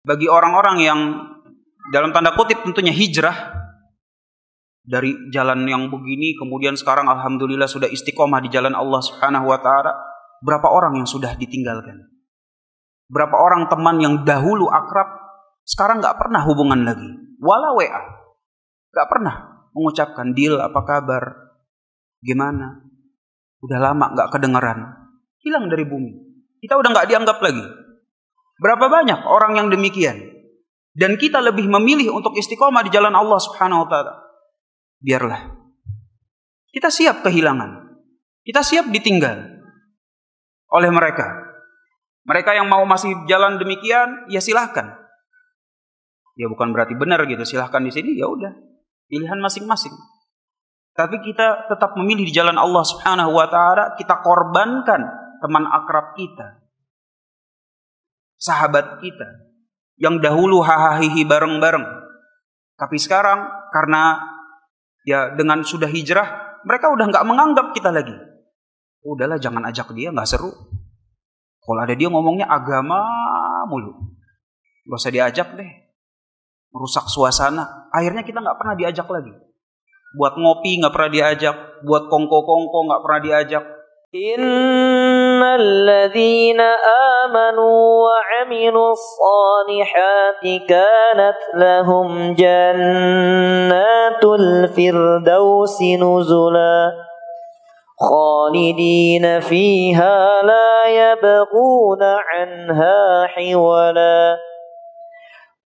bagi orang-orang yang dalam tanda kutip tentunya hijrah dari jalan yang begini, kemudian sekarang alhamdulillah sudah istiqomah di jalan Allah Subhanahu wa taala, berapa orang yang sudah ditinggalkan? Berapa orang teman yang dahulu akrab sekarang enggak pernah hubungan lagi, wala WA. Enggak pernah mengucapkan, "Dil, apa kabar? Gimana?" Udah lama enggak kedengaran. Hilang dari bumi. Kita udah enggak dianggap lagi. Berapa banyak orang yang demikian? Dan kita lebih memilih untuk istiqomah di jalan Allah Subhanahu wa taala. Biarlah. Kita siap kehilangan. Kita siap ditinggal oleh mereka. Mereka yang mau masih jalan demikian, ya silahkan. Ya bukan berarti benar gitu, silahkan di sini, ya udah. Pilihan masing-masing. Tapi kita tetap memilih di jalan Allah Subhanahu wa taala, kita korbankan teman akrab kita, sahabat kita yang dahulu hahaha bareng-bareng. Tapi sekarang karena ya dengan sudah hijrah, mereka udah nggak menganggap kita lagi. Udahlah, jangan ajak dia, nggak seru. Kalau ada dia ngomongnya agama mulu, nggak usah diajak deh, merusak suasana. Akhirnya kita nggak pernah diajak lagi. Buat ngopi nggak pernah diajak, buat kongko-kongko nggak pernah diajak. Innal ladzina amanu wa 'amilus shalihati kanat lahum jannatul firdausi nuzula khalidina fiha la yabghuna 'anha hiwala.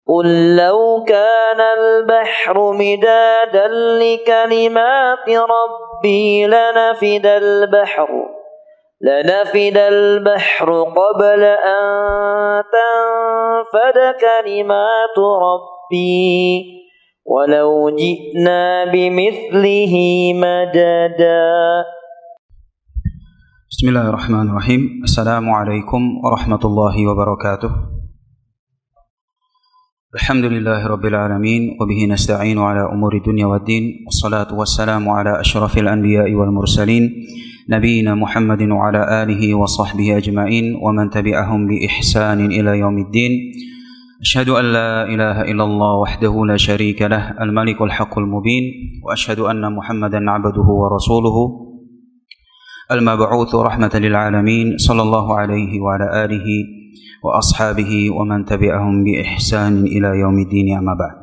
قل لو كان البحر مدادا لكلمات ربي لنفد البحر قبل أن تنفد كلمات ربي ولو جئنا بمثله مددا. بسم الله الرحمن الرحيم. السلام عليكم ورحمة الله وبركاته. الحمد لله رب العالمين وبه نستعين على أمور الدنيا والدين والصلاة والسلام على أشرف الأنبياء والمرسلين نبينا محمد وعلى آله وصحبه أجمعين ومن تبعهم بإحسان إلى يوم الدين. أشهد أن لا إله إلا الله وحده لا شريك له الملك الحق المبين وأشهد أن محمدا عبده ورسوله المبعوث رحمة للعالمين صلى الله عليه وعلى آله wa ashabihi wa man tabi'ahum bi ihsan ila yaumiddin, amma ba'd.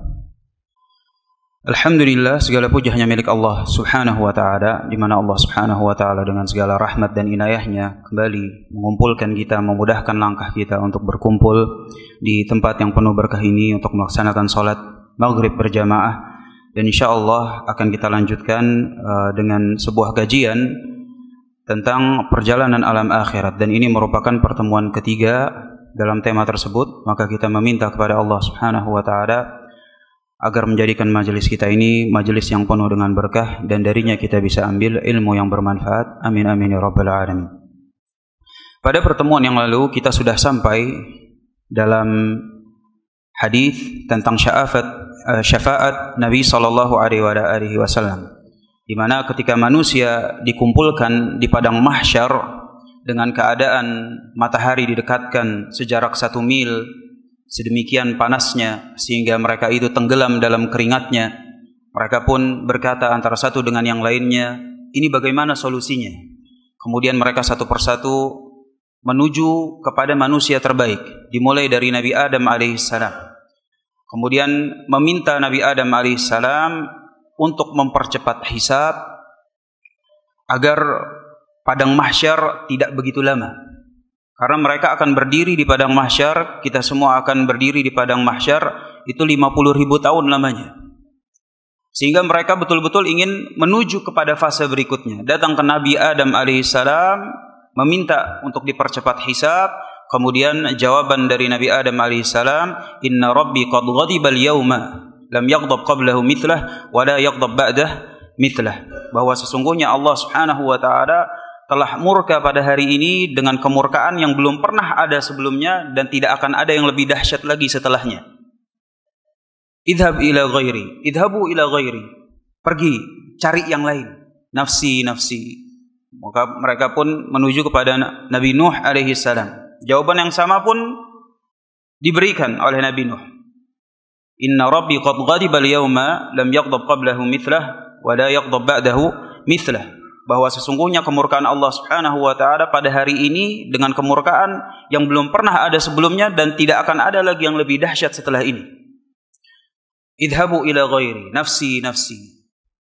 Alhamdulillah, segala puji hanya milik Allah Subhanahu wa taala, di mana Allah Subhanahu wa taala dengan segala rahmat dan inayahnya kembali mengumpulkan kita, memudahkan langkah kita untuk berkumpul di tempat yang penuh berkah ini untuk melaksanakan salat maghrib berjamaah, dan insyaallah akan kita lanjutkan dengan sebuah kajian tentang perjalanan alam akhirat, dan ini merupakan pertemuan ketiga dalam tema tersebut. Maka kita meminta kepada Allah Subhanahu wa taala agar menjadikan majelis kita ini majelis yang penuh dengan berkah, dan darinya kita bisa ambil ilmu yang bermanfaat. Amin amin ya rabbal alamin. Pada pertemuan yang lalu kita sudah sampai dalam hadis tentang syafaat Nabi sallallahu alaihi wasallam, di mana ketika manusia dikumpulkan di padang mahsyar dengan keadaan matahari didekatkan sejarak 1 mil, sedemikian panasnya sehingga mereka itu tenggelam dalam keringatnya, mereka pun berkata antara satu dengan yang lainnya, ini bagaimana solusinya? Kemudian mereka satu persatu menuju kepada manusia terbaik, dimulai dari Nabi Adam alaihissalam. Kemudian meminta Nabi Adam alaihissalam untuk mempercepat hisab agar padang mahsyar tidak begitu lama. Karena mereka akan berdiri di padang mahsyar, kita semua akan berdiri di padang mahsyar itu 50.000 tahun lamanya. Sehingga mereka betul-betul ingin menuju kepada fase berikutnya. Datang ke Nabi Adam alaihissalam meminta untuk dipercepat hisab. Kemudian jawaban dari Nabi Adam alaihissalam, "Inna Rabbi qad ghadiba al-yawma lam yaghdab qablahu mithlah wa la yaghdab ba'dah mithlah." Bahwa sesungguhnya Allah Subhanahu wa taala telah murka pada hari ini dengan kemurkaan yang belum pernah ada sebelumnya, dan tidak akan ada yang lebih dahsyat lagi setelahnya. Idhab ila ghairi, idhabu ila ghairi. Pergi, cari yang lain. Nafsi, nafsi. Maka mereka pun menuju kepada Nabi Nuh alaihi salam. Jawaban yang sama pun diberikan oleh Nabi Nuh. Inna rabbi qad ghadiba al-yawma lam yaghdab qablahu mithlah wa la yaghdab ba'dahu mithlah. Bahwa sesungguhnya kemurkaan Allah Subhanahu wa taala pada hari ini dengan kemurkaan yang belum pernah ada sebelumnya dan tidak akan ada lagi yang lebih dahsyat setelah ini. Idhabu ila ghairi nafsi nafsi.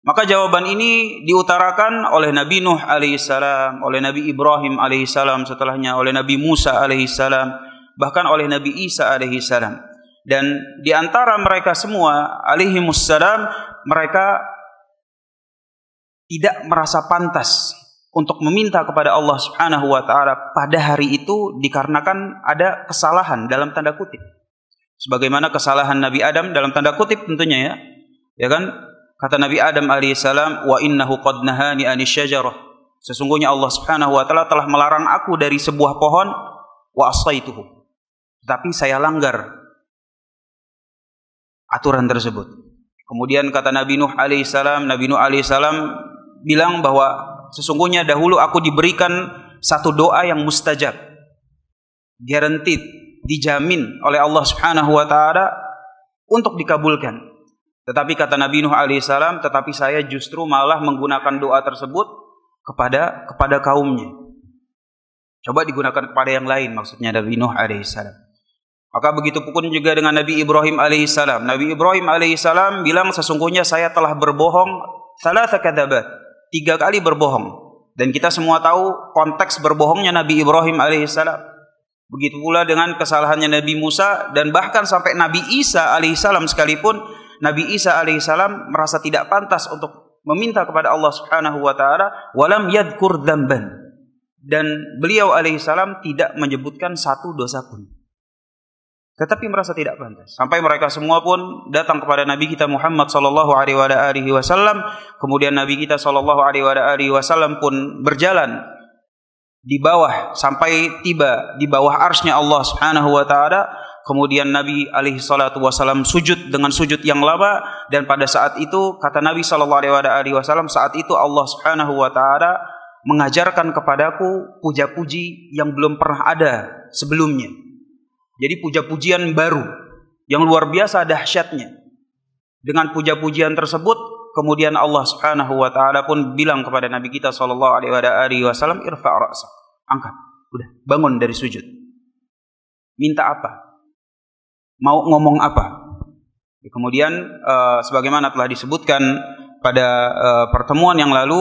Maka jawaban ini diutarakan oleh Nabi Nuh alaihissalam, oleh Nabi Ibrahim alaihissalam, setelahnya oleh Nabi Musa alaihissalam, bahkan oleh Nabi Isa alaihissalam. Dan di antara mereka semua alaihimussalam, mereka tidak merasa pantas untuk meminta kepada Allah Subhanahu wa taala pada hari itu dikarenakan ada kesalahan dalam tanda kutip. Sebagaimana kesalahan Nabi Adam dalam tanda kutip tentunya ya. Ya kan? Kata Nabi Adam alaihissalam, wa innahu qad nahani anisyajarah. Sesungguhnya Allah Subhanahu wa taala telah melarang aku dari sebuah pohon, wa asaituhu. Tapi saya langgar aturan tersebut. Kemudian kata Nabi Nuh alaihissalam, Nabi Nuh alaihissalam bilang bahwa sesungguhnya dahulu aku diberikan satu doa yang mustajab, guaranteed, dijamin oleh Allah Subhanahu wa taala untuk dikabulkan. Tetapi kata Nabi Nuh alaihissalam, tetapi saya justru malah menggunakan doa tersebut kepada kaumnya. Coba digunakan kepada yang lain, maksudnya Nabi Nuh alaihissalam. Maka begitu pun juga dengan Nabi Ibrahim alaihissalam. Nabi Ibrahim alaihissalam bilang sesungguhnya saya telah berbohong thalatha kadzabat, 3 kali berbohong. Dan kita semua tahu konteks berbohongnya Nabi Ibrahim alaihissalam. Begitu pula dengan kesalahannya Nabi Musa dan bahkan sampai Nabi Isa alaihissalam sekalipun, Nabi Isa alaihissalam merasa tidak pantas untuk meminta kepada Allah Subhanahu wa taala, walam yadhkur dzamban. Dan beliau alaihissalam tidak menyebutkan satu dosa pun. Tetapi merasa tidak pantas. Sampai mereka semua pun datang kepada Nabi kita Muhammad sallallahu alaihi wasallam. Kemudian Nabi kita sallallahu alaihi wasallam pun berjalan di bawah sampai tiba di bawah arsy-Nya Allah Subhanahu wa taala. Kemudian Nabi alaihi salatu wasallam sujud dengan sujud yang lama, dan pada saat itu kata Nabi sallallahu alaihi wasallam, saat itu Allah Subhanahu wa taala mengajarkan kepadaku puja-puji yang belum pernah ada sebelumnya. Jadi puja-pujian baru yang luar biasa dahsyatnya. Dengan puja-pujian tersebut, kemudian Allah Subhanahu wa taala pun bilang kepada Nabi kita sallallahu alaihi wasallam, irfa' ra'sak. Angkat, udah, bangun dari sujud. Minta apa? Mau ngomong apa? Kemudian sebagaimana telah disebutkan pada pertemuan yang lalu,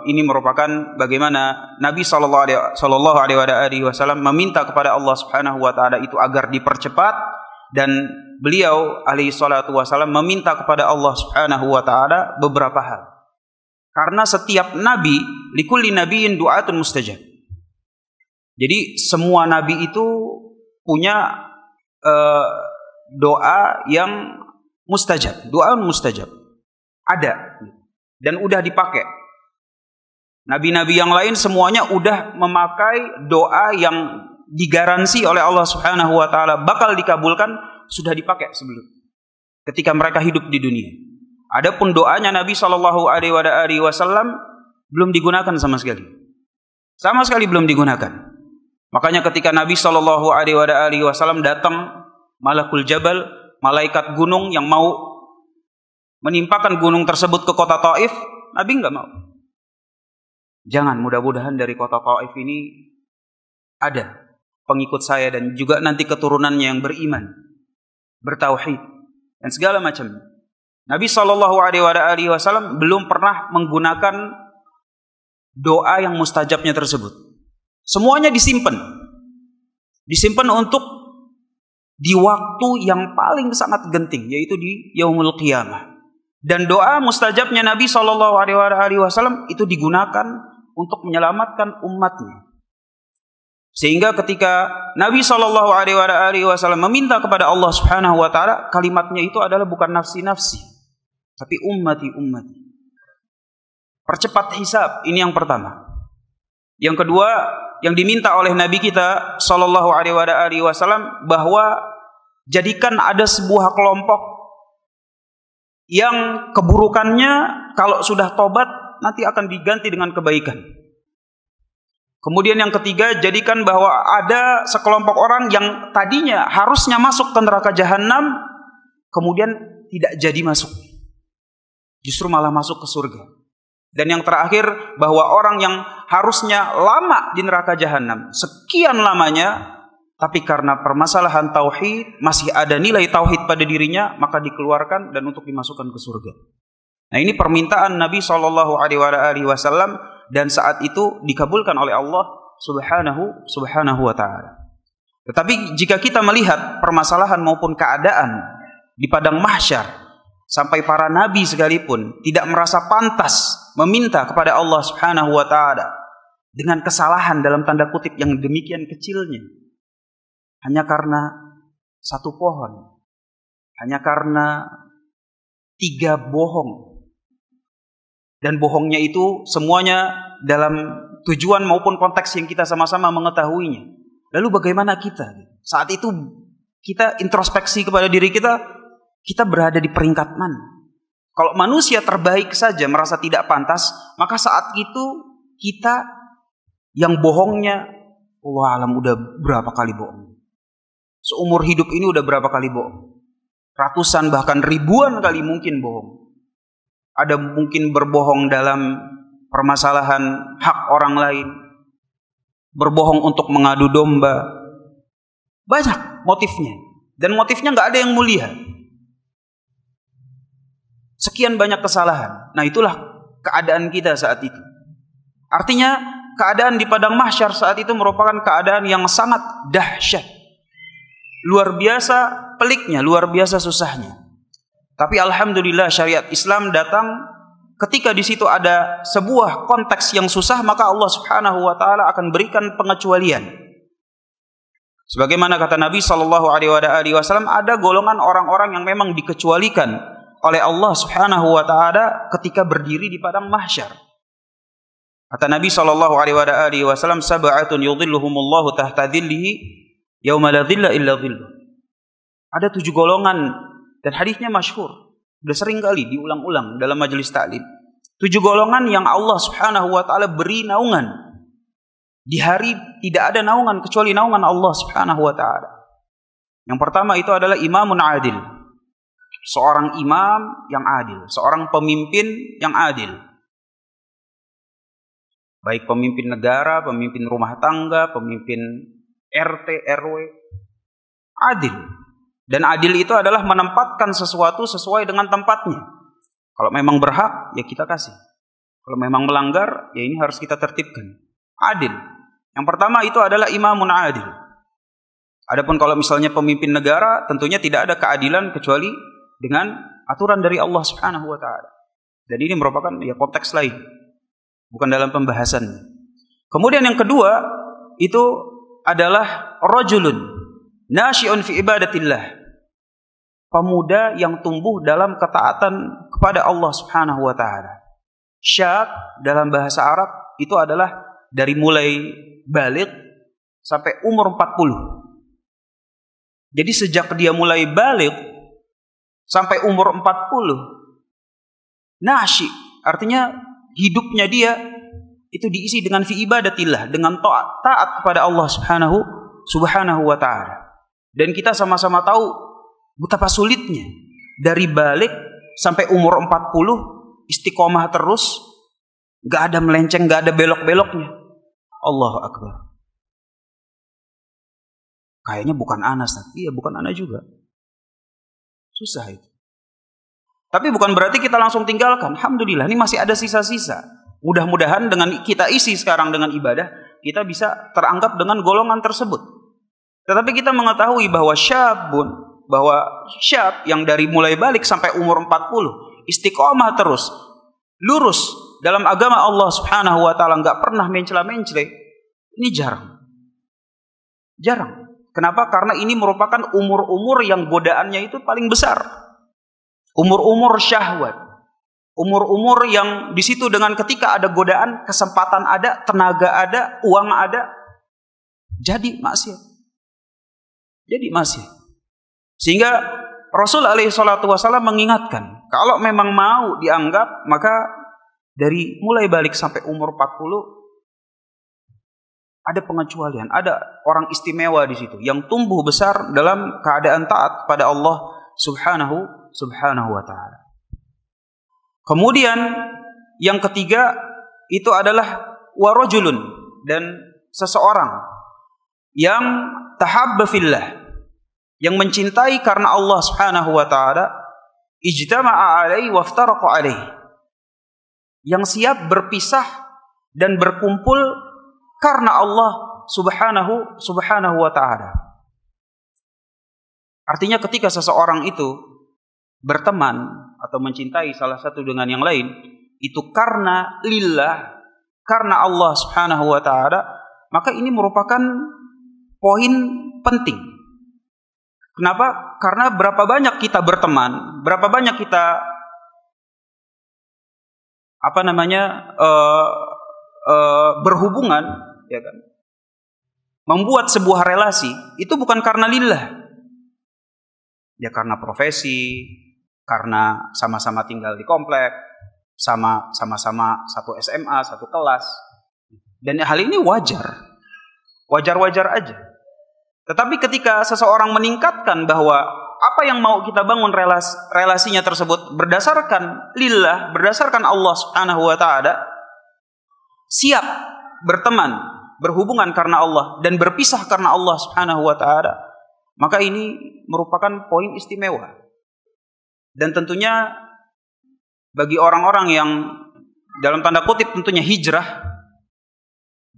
ini merupakan bagaimana Nabi sallallahu alaihi wasallam meminta kepada Allah Subhanahu wa taala itu agar dipercepat, dan beliau alaihi salatu wasallam meminta kepada Allah Subhanahu wa taala beberapa hal. Karena setiap nabi, likulli nabiyyin du'atun mustajab. Jadi semua nabi itu punya doa yang mustajab, doa mustajab. Ada dan udah dipakai. Nabi-nabi yang lain semuanya udah memakai doa yang digaransi oleh Allah Subhanahu wa taala bakal dikabulkan, sudah dipakai sebelum ketika mereka hidup di dunia. Adapun doanya Nabi sallallahu alaihi wasallam belum digunakan sama sekali. Sama sekali belum digunakan. Makanya ketika Nabi sallallahu alaihi wasallam datang malakul jabal, malaikat gunung yang mau menimpakan gunung tersebut ke kota Taif, Nabi enggak mau. Jangan, mudah-mudahan dari kota Taif ini ada pengikut saya dan juga nanti keturunannya yang beriman, bertauhid dan segala macam. Nabi sallallahu alaihi wasallam belum pernah menggunakan doa yang mustajabnya tersebut. Semuanya disimpan. Disimpan untuk di waktu yang paling sangat genting, yaitu di yaumul qiyamah. Dan doa mustajabnya Nabi sallallahu alaihi wasallam itu digunakan untuk menyelamatkan umatnya. Sehingga ketika Nabi sallallahu alaihi wasallam meminta kepada Allah Subhanahu wa taala, kalimatnya itu adalah bukan nafsi-nafsi, tapi ummati. Percepat hisab, ini yang pertama. Yang kedua, yang diminta oleh Nabi kita sallallahu alaihi wasallam bahwa jadikan ada sebuah kelompok yang keburukannya kalau sudah tobat nanti akan diganti dengan kebaikan. Kemudian yang ketiga, jadikan bahwa ada sekelompok orang yang tadinya harusnya masuk ke neraka jahanam, kemudian tidak jadi masuk. Justru malah masuk ke surga. Dan yang terakhir, bahwa orang yang harusnya lama di neraka jahanam, sekian lamanya, tapi karena permasalahan tauhid, masih ada nilai tauhid pada dirinya, maka dikeluarkan dan untuk dimasukkan ke surga. Nah, ini permintaan Nabi SAW, dan saat itu dikabulkan oleh Allah Subhanahu wa ta'ala. Tetapi jika kita melihat permasalahan maupun keadaan di padang mahsyar, sampai para nabi sekalipun tidak merasa pantas meminta kepada Allah Subhanahu wa ta'ala dengan kesalahan dalam tanda kutip yang demikian kecilnya, hanya karena satu pohon, hanya karena 3 bohong. Dan bohongnya itu semuanya dalam tujuan maupun konteks yang kita sama-sama mengetahuinya. Lalu bagaimana kita? Saat itu kita introspeksi kepada diri kita, kita berada di peringkat mana? Kalau manusia terbaik saja merasa tidak pantas, maka saat itu kita yang bohongnya, Allah alam udah berapa kali bohong. Seumur hidup ini udah berapa kali bohong. Ratusan bahkan ribuan kali mungkin bohong. Ada mungkin berbohong dalam permasalahan hak orang lain, berbohong untuk mengadu domba. Banyak motifnya, dan motifnya nggak ada yang mulia. Sekian banyak kesalahan. Nah, itulah keadaan kita saat itu. Artinya keadaan di padang mahsyar saat itu merupakan keadaan yang sangat dahsyat, luar biasa peliknya, luar biasa susahnya. Tapi alhamdulillah syariat Islam datang ketika di situ ada sebuah konteks yang susah, maka Allah Subhanahu wa taala akan berikan pengecualian. Sebagaimana kata Nabi SAW, ada golongan orang-orang yang memang dikecualikan oleh Allah Subhanahu wa taala ketika berdiri di padang mahsyar. Kata Nabi SAW, sab'atun yudhilluhumullahu tahta dhillihi yauma la dhilla illa dhilluh. Ada 7 golongan. Dan hadisnya masyhur, sudah sering kali diulang-ulang dalam majelis taklim. 7 golongan yang Allah Subhanahu wa taala beri naungan. Di hari tidak ada naungan kecuali naungan Allah Subhanahu wa taala. Yang pertama itu adalah imamun adil. Seorang imam yang adil, seorang pemimpin yang adil. Baik pemimpin negara, pemimpin rumah tangga, pemimpin RT, RW, adil. Dan adil itu adalah menempatkan sesuatu sesuai dengan tempatnya. Kalau memang berhak, ya kita kasih. Kalau memang melanggar, ya ini harus kita tertibkan. Adil. Yang pertama itu adalah imamun adil. Adapun kalau misalnya pemimpin negara, tentunya tidak ada keadilan kecuali dengan aturan dari Allah Subhanahu wa taala. Dan ini merupakan ya konteks lain, bukan dalam pembahasannya. Kemudian yang kedua itu adalah rajulun nasyi'un fi ibadatillah. Pemuda yang tumbuh dalam ketaatan kepada Allah Subhanahu wa taala. Syab dalam bahasa Arab itu adalah dari mulai baligh sampai umur 40. Jadi sejak dia mulai baligh sampai umur 40, nasyi, artinya hidupnya dia itu diisi dengan fi ibadatillah, dengan taat kepada Allah Subhanahu wa taala. Dan kita sama-sama tahu betapa sulitnya dari balik sampai umur 40 istiqomah terus, gak ada melenceng, gak ada belok-beloknya. Allahu Akbar. Kayaknya bukan anak, iya bukan anak juga. Susah itu. Tapi bukan berarti kita langsung tinggalkan. Alhamdulillah ini masih ada sisa-sisa. Mudah-mudahan dengan kita isi sekarang dengan ibadah, kita bisa teranggap dengan golongan tersebut. Tetapi kita mengetahui bahwa syab yang dari mulai balik sampai umur 40 istiqomah terus, lurus dalam agama Allah Subhanahu wa taala, enggak pernah mencela-mencela, ini jarang. Kenapa? Karena ini merupakan umur-umur yang godaannya itu paling besar. Umur-umur syahwat. Umur-umur yang di situ dengan ketika ada godaan, kesempatan ada, tenaga ada, uang ada, jadi maksiat. Sehingga Rasul alaihi salatu wasallam mengingatkan, kalau memang mau dianggap, maka dari mulai balik sampai umur 40 ada pengecualian, ada orang istimewa di situ yang tumbuh besar dalam keadaan taat pada Allah Subhanahu wa taala. Kemudian yang ketiga itu adalah warajulun, dan seseorang yang tahabba fillah, yang mencintai karena Allah Subhanahu wa taala, ijtama'a alaihi waftaraqa alaihi, yang siap berpisah dan berkumpul karena Allah Subhanahu wa taala. Artinya ketika seseorang itu berteman atau mencintai salah satu dengan yang lain, itu karena lillah, karena Allah Subhanahu wa taala, maka ini merupakan poin penting. Kenapa? Karena berapa banyak kita berteman, berapa banyak kita berhubungan, ya kan? Membuat sebuah relasi itu bukan karena lillah. Ya karena profesi, karena sama-sama tinggal di komplek, sama-sama satu SMA, satu kelas. Dan hal ini wajar-wajar aja. Tetapi ketika seseorang meningkatkan bahwa apa yang mau kita bangun relasinya tersebut berdasarkan lillah, berdasarkan Allah Subhanahu wa taala, siap berteman, berhubungan karena Allah dan berpisah karena Allah Subhanahu wa taala, maka ini merupakan poin istimewa. Dan tentunya bagi orang-orang yang dalam tanda kutip tentunya hijrah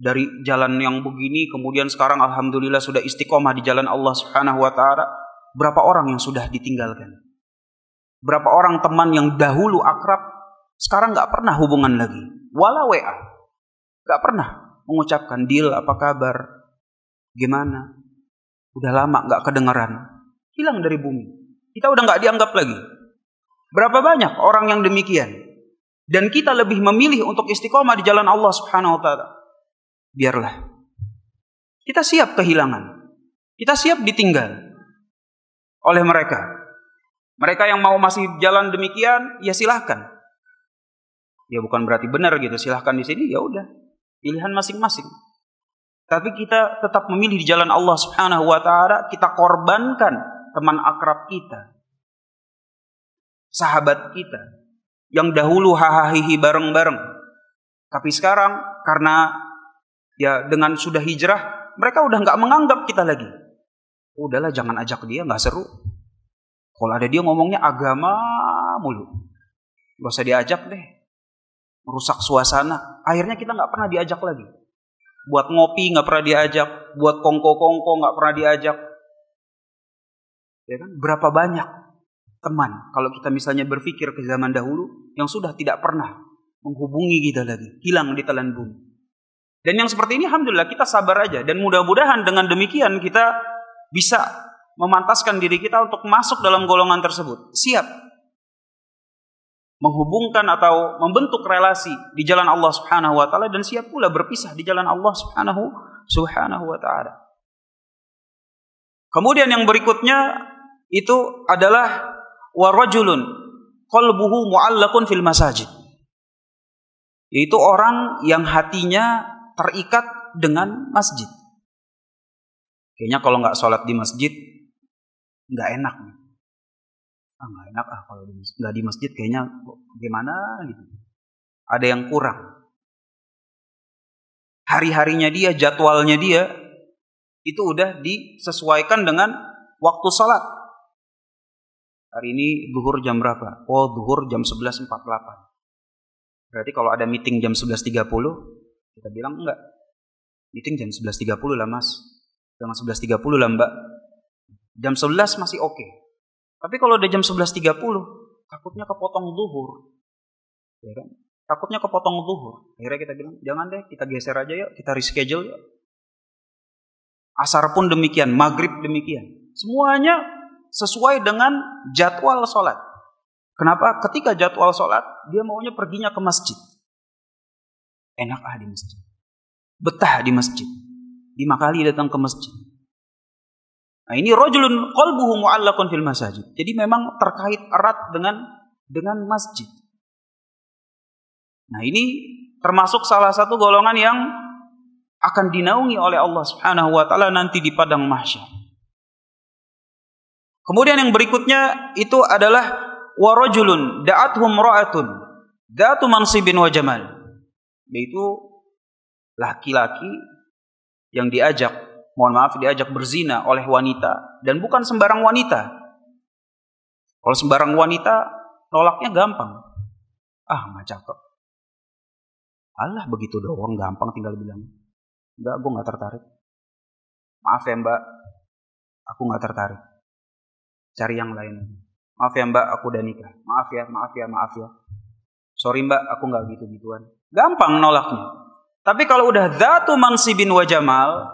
dari jalan yang begini, kemudian sekarang alhamdulillah sudah istiqomah di jalan Allah Subhanahu wa taala, berapa orang yang sudah ditinggalkan? Berapa orang teman yang dahulu akrab sekarang enggak pernah hubungan lagi, wala WA. Enggak pernah mengucapkan deal, apa kabar? Gimana? Udah lama enggak kedengaran. Hilang dari bumi. Kita udah enggak dianggap lagi. Berapa banyak orang yang demikian? Dan kita lebih memilih untuk istiqomah di jalan Allah Subhanahu wa taala. Biarlah. Kita siap kehilangan. Kita siap ditinggal oleh mereka. Mereka yang mau masih jalan demikian, ya silahkan. Ya bukan berarti benar gitu, silahkan di sini, ya udah. Pilihan masing-masing. Tapi kita tetap memilih di jalan Allah Subhanahu wa taala, kita korbankan teman akrab kita, sahabat kita yang dahulu hahaha bareng-bareng. Tapi sekarang karena ya dengan sudah hijrah, mereka udah nggak menganggap kita lagi. Udahlah, jangan ajak dia, nggak seru. Kalau ada dia ngomongnya agama mulu, nggak usah diajak deh, merusak suasana. Akhirnya kita nggak pernah diajak lagi. Buat ngopi nggak pernah diajak, buat kongko-kongko nggak pernah diajak. Ya kan? Berapa banyak teman kalau kita misalnya berpikir ke zaman dahulu yang sudah tidak pernah menghubungi kita lagi, hilang di telan bumi. Dan yang seperti ini alhamdulillah kita sabar aja, dan mudah-mudahan dengan demikian kita bisa memantaskan diri kita untuk masuk dalam golongan tersebut, siap menghubungkan atau membentuk relasi di jalan Allah Subhanahu wa taala, dan siap pula berpisah di jalan Allah Subhanahu wa taala. Kemudian yang berikutnya itu adalah warajulun qalbuhu mu'allaqun fil masajid, yaitu orang yang hatinya terikat dengan masjid. Kayaknya kalau nggak sholat di masjid nggak enak. Nggak enak kalau nggak di masjid kayaknya gimana gitu. Ada yang kurang. Hari-harinya dia, jadwalnya dia itu udah disesuaikan dengan waktu sholat. Hari ini zuhur jam berapa? Oh, zuhur jam 11.48. Berarti kalau ada meeting jam 11.30, kita bilang enggak. Meeting jam 11.30 lah mas. Jangan 11.30 lah mbak. Jam 11 masih oke. Tapi kalau udah jam 11.30, takutnya kepotong zuhur. Ya kan? Takutnya kepotong zuhur. Akhirnya kita bilang, jangan deh, kita geser aja yuk, kita reschedule yuk. Asar pun demikian, maghrib demikian. Semuanya sesuai dengan jadwal sholat. Kenapa? Ketika jadwal sholat, dia maunya perginya ke masjid. Enak di masjid. Betah di masjid. 5 kali datang ke masjid. Nah ini rajulun qalbuhu mu'allaqun fil masajid. Jadi memang terkait erat dengan masjid. Nah ini termasuk salah satu golongan yang akan dinaungi oleh Allah Subhanahu wa taala nanti di padang mahsyar. Kemudian yang berikutnya itu adalah wa rajulun da'athum ra'atun dzatu mansibin wa jamal. Yaitu laki-laki yang diajak berzina oleh wanita, dan bukan sembarang wanita. Kalau sembarang wanita nolaknya gampang. Ah, nggak cakep. Alah, begitu doang gampang tinggal bilang. Enggak, gue nggak tertarik. Maaf ya mbak, aku nggak tertarik. Cari yang lain. Maaf ya mbak, aku udah nikah. Maaf ya. Sorry mbak, aku nggak gitu-gituan. Gampang nolaknya. Tapi kalau udah dzatu mansibin wa jamal,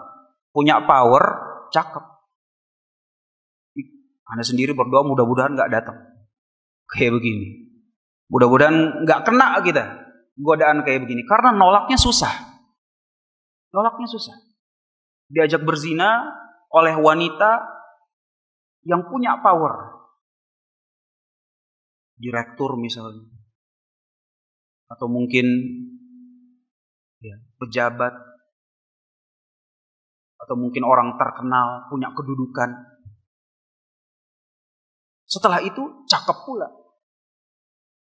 punya power, cakep. Anda sendiri berdoa mudah-mudahan nggak datang. Kayak begini. Mudah-mudahan nggak kena kita godaan kayak begini. Karena nolaknya susah. Diajak berzina oleh wanita yang punya power. Direktur misalnya. Atau mungkin pejabat. Atau mungkin orang terkenal, punya kedudukan. Setelah itu cakep pula.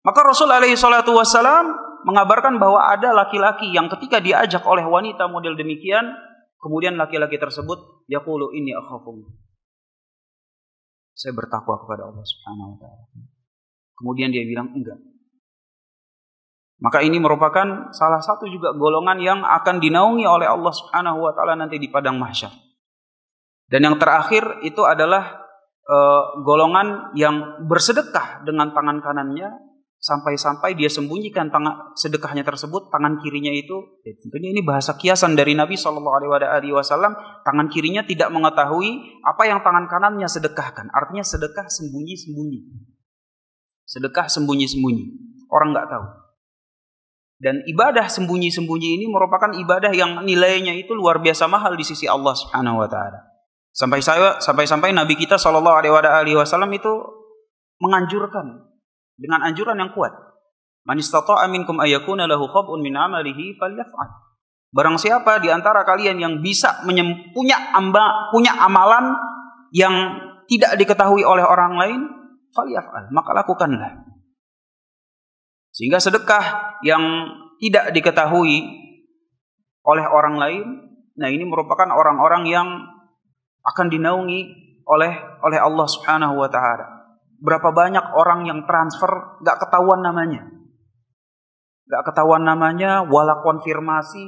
Maka Rasul alaihi salatu wassalam mengabarkan bahwa ada laki-laki yang ketika diajak oleh wanita model demikian, kemudian laki-laki tersebut yaqulu inni akhafu. Saya bertakwa kepada Allah Subhanahu wa taala. Kemudian dia bilang enggak. Maka ini merupakan salah satu juga golongan yang akan dinaungi oleh Allah Subhanahu wa taala nanti di padang mahsyar. Dan yang terakhir itu adalah golongan yang bersedekah dengan tangan kanannya sampai-sampai dia sembunyikan sedekahnya tersebut, tangan kirinya itu, tentunya ini bahasa kiasan dari Nabi SAW, tangan kirinya tidak mengetahui apa yang tangan kanannya sedekahkan. Artinya sedekah sembunyi-sembunyi. Sedekah sembunyi-sembunyi. Orang nggak tahu. Dan ibadah sembunyi-sembunyi ini merupakan ibadah yang nilainya itu luar biasa mahal di sisi Allah Subhanahu wa taala. Sampai Nabi kita SAW itu menganjurkan dengan anjuran yang kuat. Man istata'a minkum ayyakuna lahu khab'un min 'amalihi falyaf'al. Barang siapa di antara kalian yang bisa punya amalan yang tidak diketahui oleh orang lain, falyaf'al, maka lakukanlah. Sehingga sedekah yang tidak diketahui oleh orang lain, nah ini merupakan orang-orang yang akan dinaungi oleh Allah Subhanahu wa taala. Berapa banyak orang yang transfer gak ketahuan namanya, wala konfirmasi.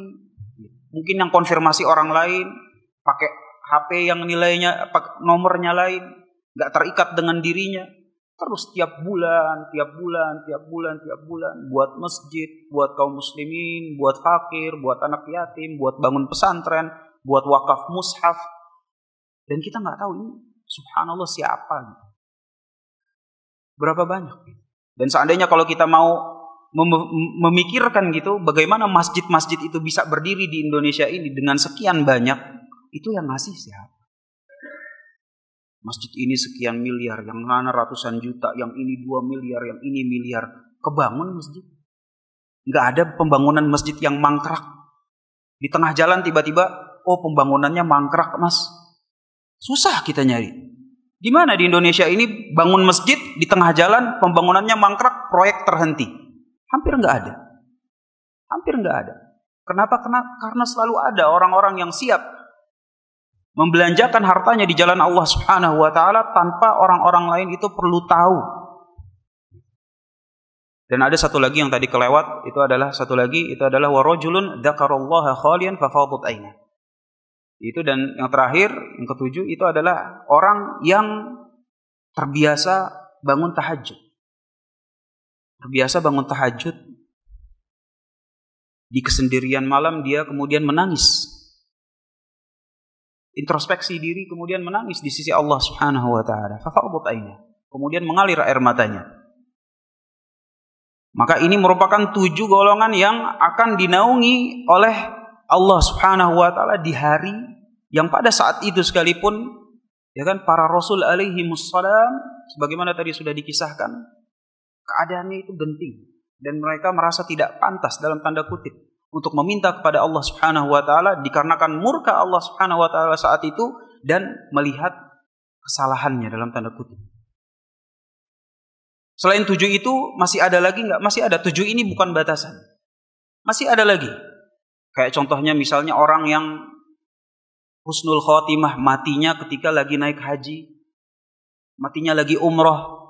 Mungkin yang konfirmasi orang lain pakai HP yang nilainya nomornya lain, gak terikat dengan dirinya. Terus tiap bulan buat masjid, buat kaum muslimin, buat fakir, buat anak yatim, buat bangun pesantren, buat wakaf mushaf. Dan kita nggak tahu ini subhanallah siapa. Berapa banyak. Dan seandainya kalau kita mau memikirkan gitu, bagaimana masjid-masjid itu bisa berdiri di Indonesia ini dengan sekian banyak, itu yang ngasih siapa? Masjid ini sekian miliar, yang mana ratusan juta, yang ini 2 miliar, yang ini miliar. Kebangun masjid. Nggak ada pembangunan masjid yang mangkrak. Di tengah jalan tiba-tiba, oh pembangunannya mangkrak mas. Susah kita nyari. Di mana di Indonesia ini bangun masjid di tengah jalan, pembangunannya mangkrak, proyek terhenti? Hampir nggak ada. Kenapa? Karena selalu ada orang-orang yang siap membelanjakan hartanya di jalan Allah Subhanahu wa taala tanpa orang-orang lain itu perlu tahu. Dan ada satu lagi yang tadi kelewat, itu adalah wa rajulun dzakarallaha khalian fa fadat aina. Itu, dan yang terakhir, yang ketujuh, itu adalah orang yang terbiasa bangun tahajud. Di kesendirian malam dia kemudian menangis. Introspeksi diri kemudian menangis di sisi Allah Subhanahu wa taala. Fa fadat aina. Kemudian mengalir air matanya. Maka ini merupakan 7 golongan yang akan dinaungi oleh Allah Subhanahu wa taala di hari yang pada saat itu sekalipun, ya kan, para rasul alaihi wassalam sebagaimana tadi sudah dikisahkan, keadaannya itu genting dan mereka merasa tidak pantas dalam tanda kutip untuk meminta kepada Allah Subhanahu wa taala dikarenakan murka Allah Subhanahu wa taala saat itu dan melihat kesalahannya dalam tanda kutip. Selain 7 itu masih ada lagi enggak? Masih ada. 7 ini bukan batasan. Masih ada lagi. Kayak contohnya misalnya orang yang husnul khotimah, matinya ketika lagi naik haji, matinya lagi umroh.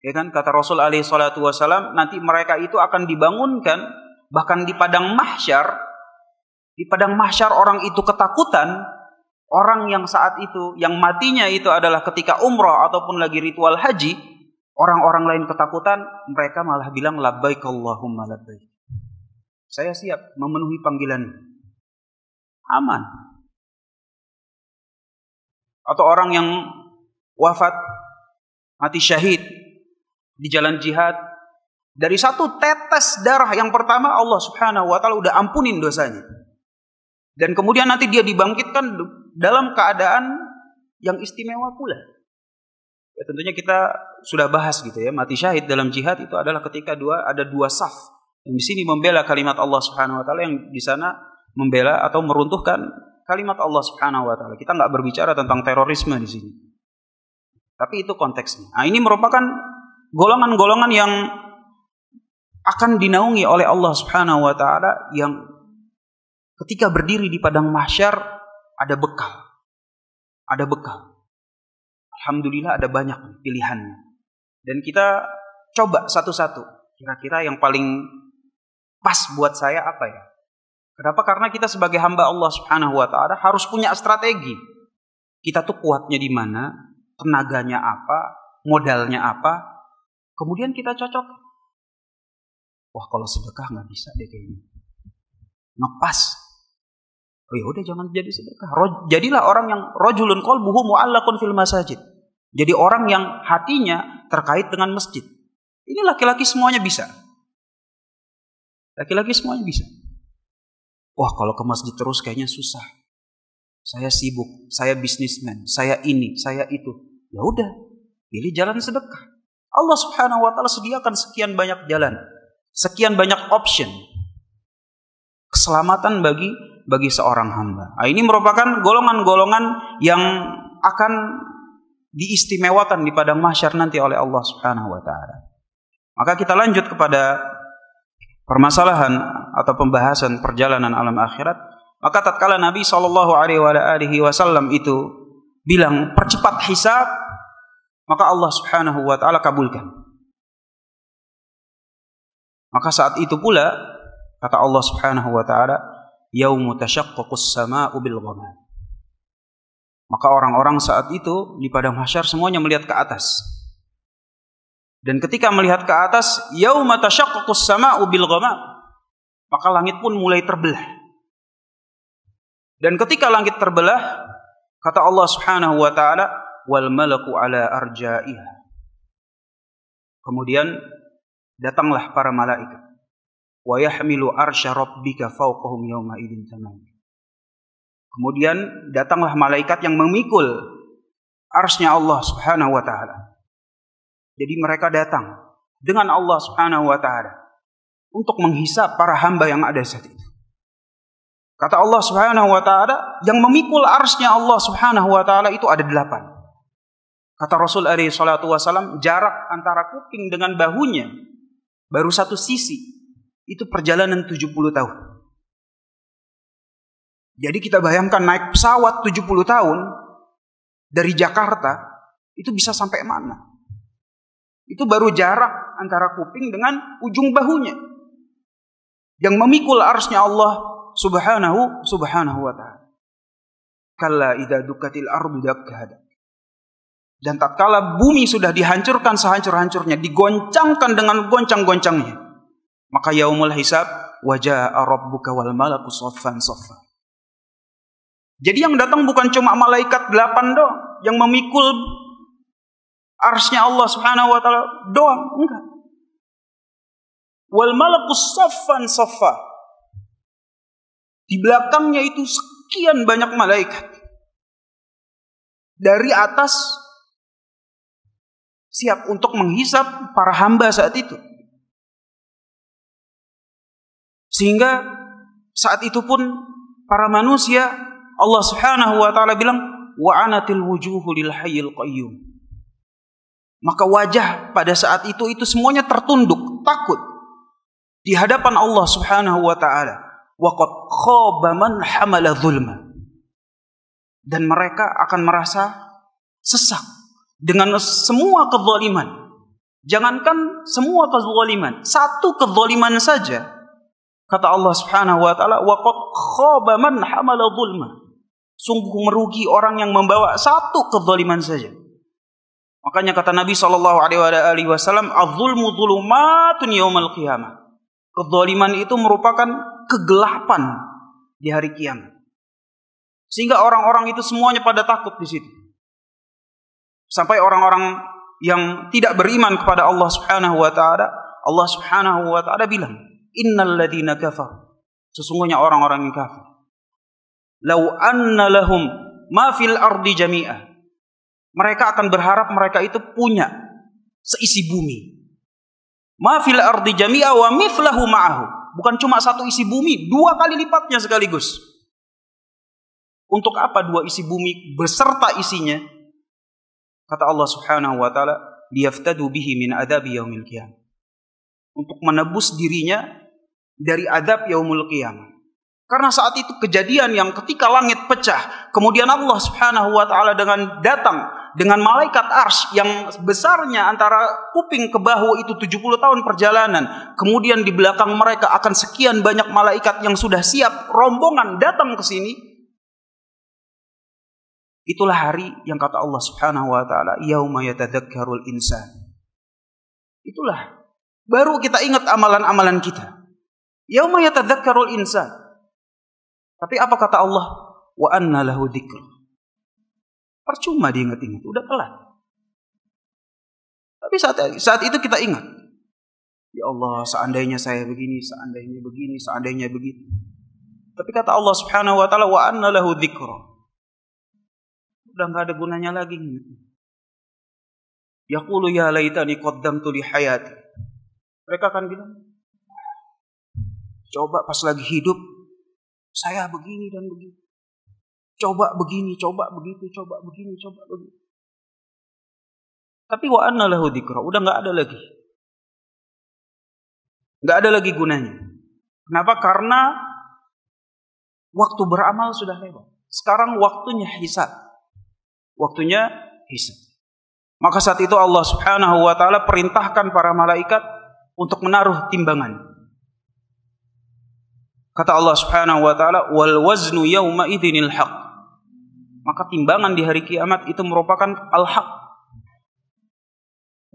Ya kan, kata Rasul alaihi salatu wasalam, nanti mereka itu akan dibangunkan bahkan di padang mahsyar. Di padang mahsyar orang itu ketakutan. Orang yang saat itu, yang matinya itu adalah ketika umroh ataupun lagi ritual haji, orang-orang lain ketakutan, mereka malah bilang labbaik Allahumma labbaik. Saya siap memenuhi panggilan. Aman. Atau orang yang wafat, mati syahid di jalan jihad, dari satu tetes darah yang pertama Allah Subhanahu wa taala udah ampunin dosanya. Dan kemudian nanti dia dibangkitkan dalam keadaan yang istimewa pula. Ya, tentunya kita sudah bahas gitu ya, mati syahid dalam jihad itu adalah ketika ada dua saf. Yang di sini membela kalimat Allah Subhanahu wa taala, yang di sana membela atau meruntuhkan kalimat Allah Subhanahu wa taala. Kita nggak berbicara tentang terorisme di sini. Tapi itu konteksnya. Nah, ini merupakan golongan-golongan yang akan dinaungi oleh Allah Subhanahu wa taala yang ketika berdiri di padang mahsyar ada bekal. Ada bekal. Alhamdulillah ada banyak pilihannya. Dan kita coba satu-satu. Kira-kira yang paling pas buat saya apa ya? Kenapa? Karena kita sebagai hamba Allah Subhanahu wa taala harus punya strategi. Kita tuh kuatnya di mana, tenaganya apa, modalnya apa. Kemudian kita cocok. Wah, kalau sedekah nggak bisa deh kayaknya. Ngepas. Oh ya udah, jangan jadi sedekah. Jadilah orang yang rajulun qalbuhu mu'allaqun fil masajid. Jadi orang yang hatinya terkait dengan masjid. Ini laki-laki semuanya bisa. Laki-laki semuanya bisa. Wah, kalau ke masjid terus kayaknya susah. Saya sibuk, saya bisnismen, saya ini, saya itu. Ya udah, pilih jalan sedekah. Allah Subhanahu wa taala sediakan sekian banyak jalan, sekian banyak option. Keselamatan bagi seorang hamba. Nah, ini merupakan golongan-golongan yang akan diistimewakan di padang mahsyar nanti oleh Allah Subhanahu wa taala. Maka kita lanjut kepada permasalahan atau pembahasan perjalanan alam akhirat. Maka tatkala Nabi SAW itu bilang percepat hisab, maka Allah Subhanahu wa taala kabulkan. Maka saat itu pula kata Allah Subhanahu wa taala, yaumu tashaqqaqus samaa'u bil ghamam. Maka orang-orang saat itu di padang mahsyar semuanya melihat ke atas. Dan ketika melihat ke atas, yauma tashaqqaqus samaa'u bil ghamam, maka langit pun mulai terbelah. Dan ketika langit terbelah, kata Allah Subhanahu wa taala, wal malaku ala arja'iha. Kemudian datanglah para malaikat. Wa yahmilu arsya rabbika fawqahum yawma idzin tamam. Kemudian datanglah malaikat yang memikul arsy-Nya Allah Subhanahu wa taala. Jadi mereka datang dengan Allah Subhanahu wa taala untuk menghisap para hamba yang ada saat itu. Kata Allah Subhanahu wa taala, yang memikul arsy-Nya Allah Subhanahu wa taala itu ada 8. Kata Rasul alaihi salatu wasallam, jarak antara kuping dengan bahunya baru satu sisi. Itu perjalanan 70 tahun. Jadi kita bayangkan naik pesawat 70 tahun dari Jakarta, itu bisa sampai mana? Itu baru jarak antara kuping dengan ujung bahunya. Yang memikul arsy-Nya Allah subhanahu wa ta'ala. Kalla idza dukkatil ardu dakka. Dan tatkala bumi sudah dihancurkan sehancur-hancurnya, digoncangkan dengan goncang-goncangnya, maka yaumul hisab wajaa rabbuka wal malaku saffan saffa. Jadi yang datang bukan cuma malaikat 8 doang yang memikul arsy-Nya Allah Subhanahu wa taala doang, enggak. Wal malaku saffan saffa. Di belakangnya itu sekian banyak malaikat. Dari atas siap untuk menghisap para hamba saat itu. Sehingga saat itu pun para manusia, Allah Subhanahu wa taala bilang, wa anatil wujuhu lil hayyil qayyum. Maka wajah pada saat itu semuanya tertunduk, takut di hadapan Allah Subhanahu wa taala. Wa qad khaba man hamala zulma. Dan mereka akan merasa sesak dengan semua kezaliman. Jangankan semua kezaliman, satu kezaliman saja. Kata Allah Subhanahu wa taala, wa qad khaba man hamala zulma. Sungguh merugi orang yang membawa satu kezaliman saja. Makanya kata Nabi sallallahu alaihi wasallam, az-zulmu dzulumatun yaumal qiyamah. Kezaliman itu merupakan kegelapan di hari kiamat. Sehingga orang-orang itu semuanya pada takut di situ. Sampai orang-orang yang tidak beriman kepada Allah Subhanahu wa taala, Allah Subhanahu wa taala bilang, innal ladzina kafaru, sesungguhnya orang-orang yang kafir, law anna lahum ma fil ardi jami'ah, mereka akan berharap mereka itu punya seisi bumi. Ma fil ardi jami'ah wa mithlahu ma'ahu, bukan cuma satu isi bumi, 2 kali lipatnya sekaligus. Untuk apa 2 isi bumi beserta isinya? Kata Allah Subhanahu wa taala, liyaftadu bihi min adabi yaumil qiyamah. Untuk menebus dirinya dari adab yaumul qiyamah. Karena saat itu kejadian yang ketika langit pecah, kemudian Allah Subhanahu wa taala datang dengan malaikat arsy yang besarnya antara kuping ke bahu itu 70 tahun perjalanan. Kemudian di belakang mereka akan sekian banyak malaikat yang sudah siap rombongan datang ke sini. Itulah hari yang kata Allah Subhanahu wa taala, yauma yatadzakkarul insan. Itulah baru kita ingat amalan-amalan kita. Yauma yatadzakkarul insan. Tapi apa kata Allah? Wa anna lahu dzikr. Percuma diingat-ingat, udah telat. Tapi saat itu kita ingat. Ya Allah, seandainya saya begini, seandainya begini, seandainya begitu. Tapi kata Allah Subhanahu wa taala, wa anna lahu dzikr. Udah gak ada gunanya lagi. Yaqulu ya laitani qaddamtu li hayati. Mereka akan bilang, coba pas lagi hidup saya begini dan begitu. Coba begini, coba begitu, coba begini, coba begitu. Tapi wa anna lahu dzikra, udah gak ada lagi. Gak ada lagi gunanya. Kenapa? Karena waktu beramal sudah lewat. Sekarang waktunya hisab. Waktunya hisab. Maka saat itu Allah Subhanahu wa taala perintahkan para malaikat untuk menaruh timbangan. Kata Allah Subhanahu wa taala, wal waznu yauma idzinil haq. Maka timbangan di hari kiamat itu merupakan al-haq.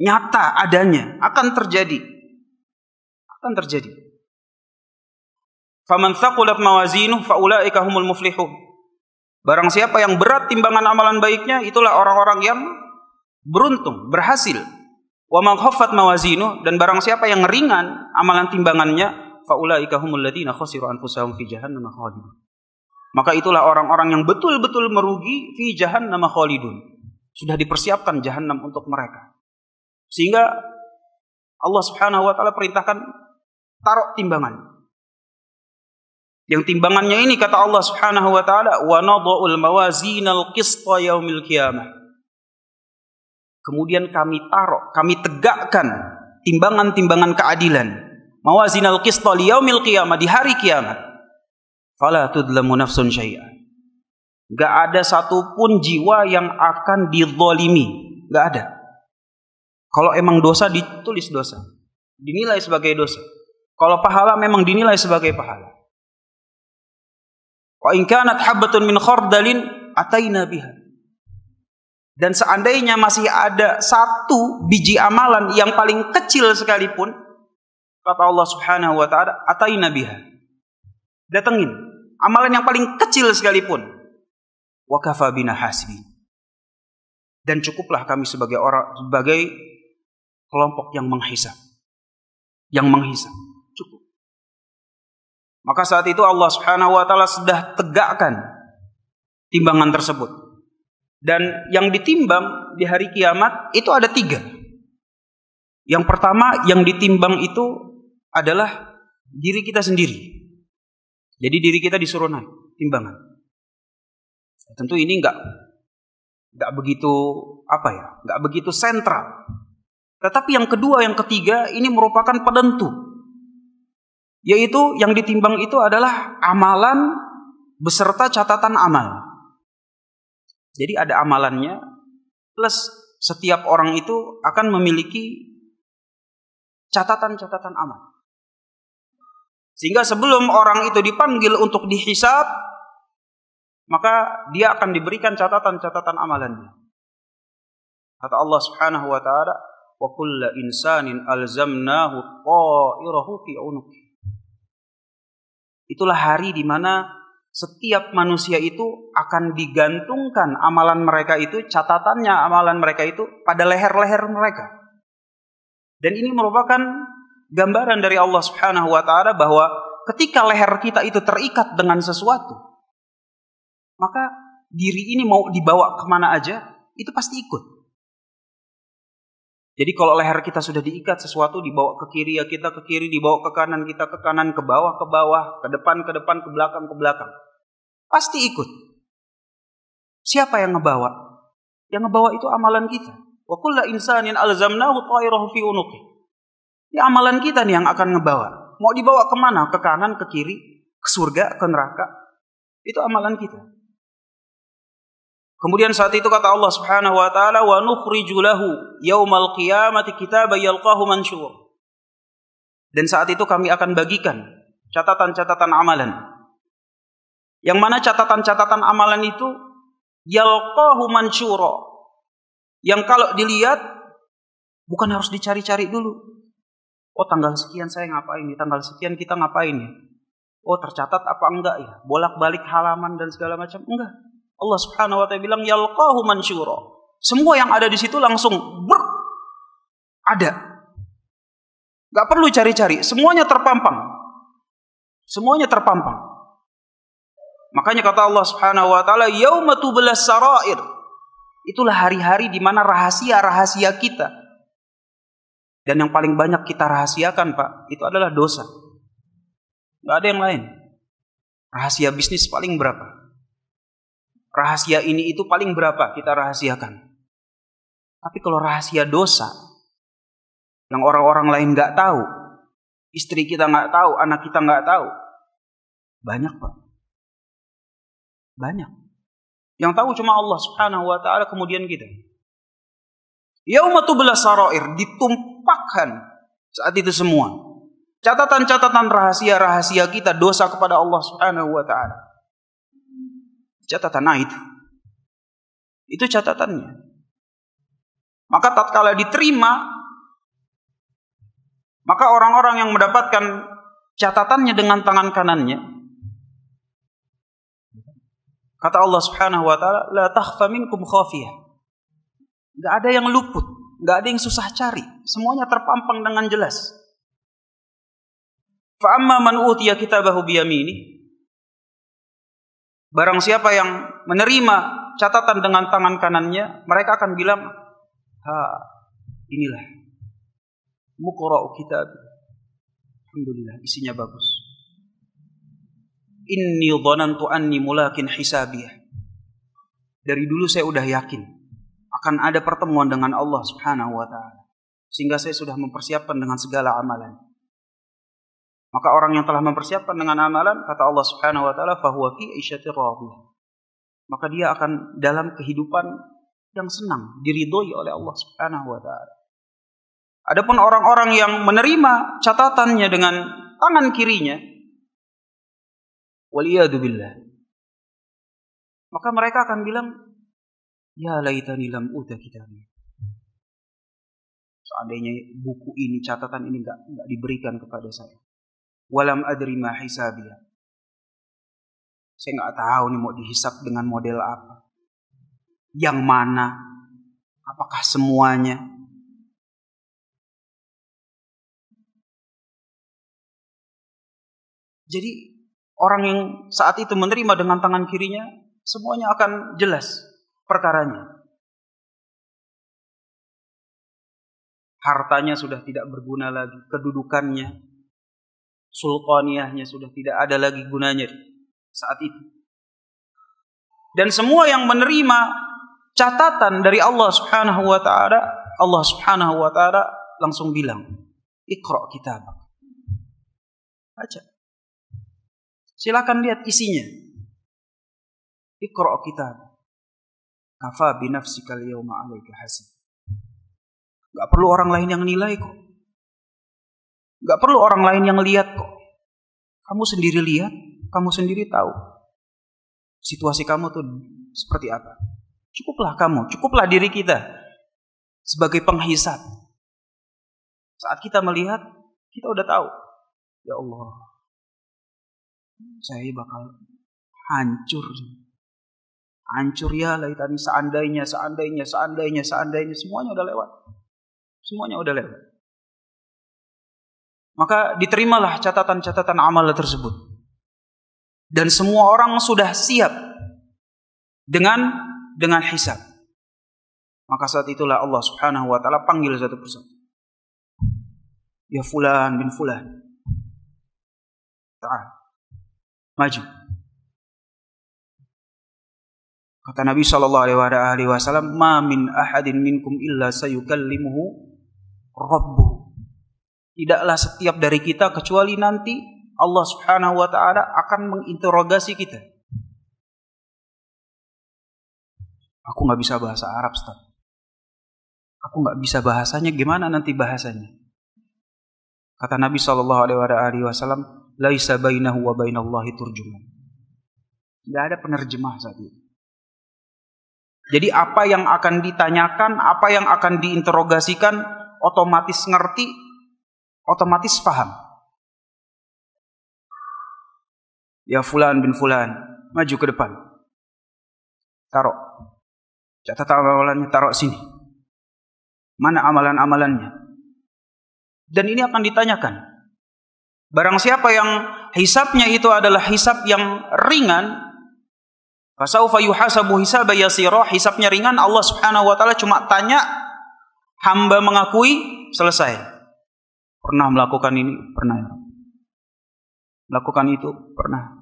Nyata adanya, akan terjadi. Akan terjadi. Faman thaqulat mawazinuhu faulaika humul muflihun. Barang siapa yang berat timbangan amalan baiknya, itulah orang-orang yang beruntung, berhasil. Wa man khaffat mawazinu, dan barang siapa yang ringan amalan timbangannya, faulaika humul ladzina khasiru anfusahum fi jahannam khalidun. Maka itulah orang-orang yang betul-betul merugi fi jahannam khalidun. Sudah dipersiapkan jahannam untuk mereka. Sehingga Allah Subhanahu wa taala perintahkan taruh timbangan. Yang timbangannya ini kata Allah Subhanahu wa taala, wa nadha'ul mawazinal qista yaumil qiyamah. Kemudian kami taruh, kami tegakkan timbangan-timbangan keadilan. Mawazinal qista yaumil qiyamah, di hari kiamat. Fala tudlamu nafsun syai'a. Enggak ada satupun jiwa yang akan dizalimi, enggak ada. Kalau emang dosa ditulis dosa, dinilai sebagai dosa. Kalau pahala memang dinilai sebagai pahala. Wa in kanat habbatun min khardalin ataina biha. Dan seandainya masih ada 1 biji amalan yang paling kecil sekalipun, kata Allah Subhanahu wa taala, ataina biha. Datengin amalan yang paling kecil sekalipun. Wa kafa bina hasibin. Dan cukuplah kami sebagai kelompok yang menghisab. Yang menghisab. Cukup. Maka saat itu Allah Subhanahu wa taala sudah tegakkan timbangan tersebut. Dan yang ditimbang di hari kiamat itu ada 3. Yang pertama yang ditimbang itu adalah diri kita sendiri. Jadi diri kita disuruh naik timbangan. Tentu ini enggak begitu enggak begitu sentral. Tetapi yang kedua, yang ketiga ini merupakan penentu. Yaitu yang ditimbang itu adalah amalan beserta catatan amal. Jadi ada amalannya plus setiap orang itu akan memiliki catatan-catatan amal. Sehingga sebelum orang itu dipanggil untuk dihisab, maka dia akan diberikan catatan-catatan amalannya. Kata Allah Subhanahu wa taala, "Wa kullu insanin alzamnahu ta'irahu fi 'unuqi." Itulah hari di mana setiap manusia itu akan digantungkan amalan mereka itu, catatannya amalan mereka itu pada leher-leher mereka. Dan ini merupakan gambaran dari Allah Subhanahu wa taala bahwa ketika leher kita itu terikat dengan sesuatu, maka diri ini mau dibawa kemana aja, itu pasti ikut. Jadi kalau leher kita sudah diikat sesuatu, dibawa ke kiri ya kita ke kiri, dibawa ke kanan kita ke kanan, ke bawah, ke depan, ke belakang. Pasti ikut. Siapa yang ngebawa? Yang ngebawa itu amalan kita. Wa kullu insanin alzamnahu ta'irahu fi unuqi. Ya amalan kita nih yang akan ngebawa. Mau dibawa kemana? Ke kanan, ke kiri, ke surga, ke neraka. Itu amalan kita. Kemudian saat itu kata Allah Subhanahu wa taala, wa nukhriju lahu yaumal qiyamati kitaban yalqahu mansyur. Dan saat itu kami akan bagikan catatan-catatan amalan. Yang mana catatan-catatan amalan itu yalqahu mansyura. Yang kalau dilihat bukan harus dicari-cari dulu. Oh tanggal sekian saya ngapain ya? Tanggal sekian kita ngapain ya? Oh tercatat apa enggak ya? Bolak-balik halaman dan segala macam? Enggak. Allah Subhanahu wa taala bilang yalqahu mansyura. Semua yang ada di situ langsung ada. Enggak perlu cari-cari, semuanya terpampang. Semuanya terpampang. Makanya kata Allah Subhanahu wa taala yauma tublas sarair. Itulah hari-hari di mana rahasia-rahasia kita. Dan yang paling banyak kita rahasiakan, Pak, itu adalah dosa. Enggak ada yang lain. Rahasia bisnis paling berapa? Rahasia ini itu paling berapa kita rahasiakan. Tapi kalau rahasia dosa yang orang-orang lain nggak tahu, istri kita nggak tahu, anak kita nggak tahu, banyak Pak, banyak. Yang tahu cuma Allah Subhanahu wa taala, kemudian kita. Yauma tublas sarair, ditumpahkan saat itu semua. Catatan-catatan rahasia-rahasia kita, dosa kepada Allah Subhanahu wa taala. Catatan itu catatannya. Maka tatkala diterima, maka orang-orang yang mendapatkan catatannya dengan tangan kanannya, kata Allah Subhanahu wa taala, la takhfa minkum khafiyah. Enggak ada yang luput, enggak ada yang susah cari, semuanya terpampang dengan jelas. Fa amma man utiya kitabahu biyamini, barang siapa yang menerima catatan dengan tangan kanannya, mereka akan bilang, inilah muqra'u kitab. Alhamdulillah, isinya bagus. Inni dhanantu anni mulakin hisabiyah. Dari dulu saya udah yakin akan ada pertemuan dengan Allah Subhanahu wa taala. Sehingga saya sudah mempersiapkan dengan segala amalan. Maka orang yang telah mempersiapkan dengan amalan, kata Allah Subhanahu wa taala, fahuwa fi 'isyatir radiyah. Maka dia akan dalam kehidupan yang senang, diridhoi oleh Allah Subhanahu wa taala. Adapun orang-orang yang menerima catatannya dengan tangan kirinya, waliyadu billah, maka mereka akan bilang, ya laitani lam uta kitabi. Seandainya buku ini, catatan ini enggak diberikan kepada saya. Walam adri ma hisabiyah. Saya enggak tahu nih mau dihisab dengan model apa. Yang mana? Apakah semuanya? Jadi orang yang saat itu menerima dengan tangan kirinya, semuanya akan jelas perkaranya. Hartanya sudah tidak berguna lagi, kedudukannya sultaniyahnya sudah tidak ada lagi gunanya saat itu. Dan semua yang menerima catatan dari Allah Subhanahu wa taala, Allah Subhanahu wa taala langsung bilang, "Iqra kitabak." Baca. Silakan lihat isinya. Iqra kitabak. Kafa bi nafsika al-yawma 'alaika hasib. Enggak perlu orang lain yang nilai kok. Enggak perlu orang lain yang lihat kok. Kamu sendiri lihat, kamu sendiri tahu situasi kamu tuh seperti apa. Cukuplah kamu, cukuplah diri kita sebagai penghisab. Saat kita melihat, kita udah tahu. Ya Allah, saya bakal hancur. Hancur ya laitani, seandainya, semuanya udah lewat. Semuanya udah lewat. Maka diterimalah catatan-catatan amal tersebut. Dan semua orang sudah siap dengan hisab. Maka saat itulah Allah Subhanahu wa taala panggil satu persatu. Ya fulan bin fulan. Ta'al. Maju. Kata Nabi sallallahu alaihi wasallam, "Ma min ahadin minkum illa sayukallimuhu rabbuh." Tidaklah setiap dari kita kecuali nanti Allah Subhanahu wa taala akan menginterogasi kita. Aku enggak bisa bahasa Arab, Ustaz. Aku enggak bisa bahasanya, gimana nanti bahasanya? Kata Nabi sallallahu alaihi wasallam, "Laisa bainahu wa bainallahi turjuman." Enggak ada penerjemah saat itu. Jadi apa yang akan ditanyakan, apa yang akan diinterogasikan, otomatis ngerti, otomatis paham. Ya fulan bin fulan, maju ke depan. Taruh. Catatan amalannya taruh sini. Mana amalan-amalannya? Dan ini akan ditanyakan. Barang siapa yang hisabnya itu adalah hisab yang ringan, fasaufa yuhasabu hisaban yasira, hisabnya ringan, Allah Subhanahu wa taala cuma tanya, hamba mengakui, selesai. Pernah melakukan ini? Pernah. Melakukan itu? Pernah.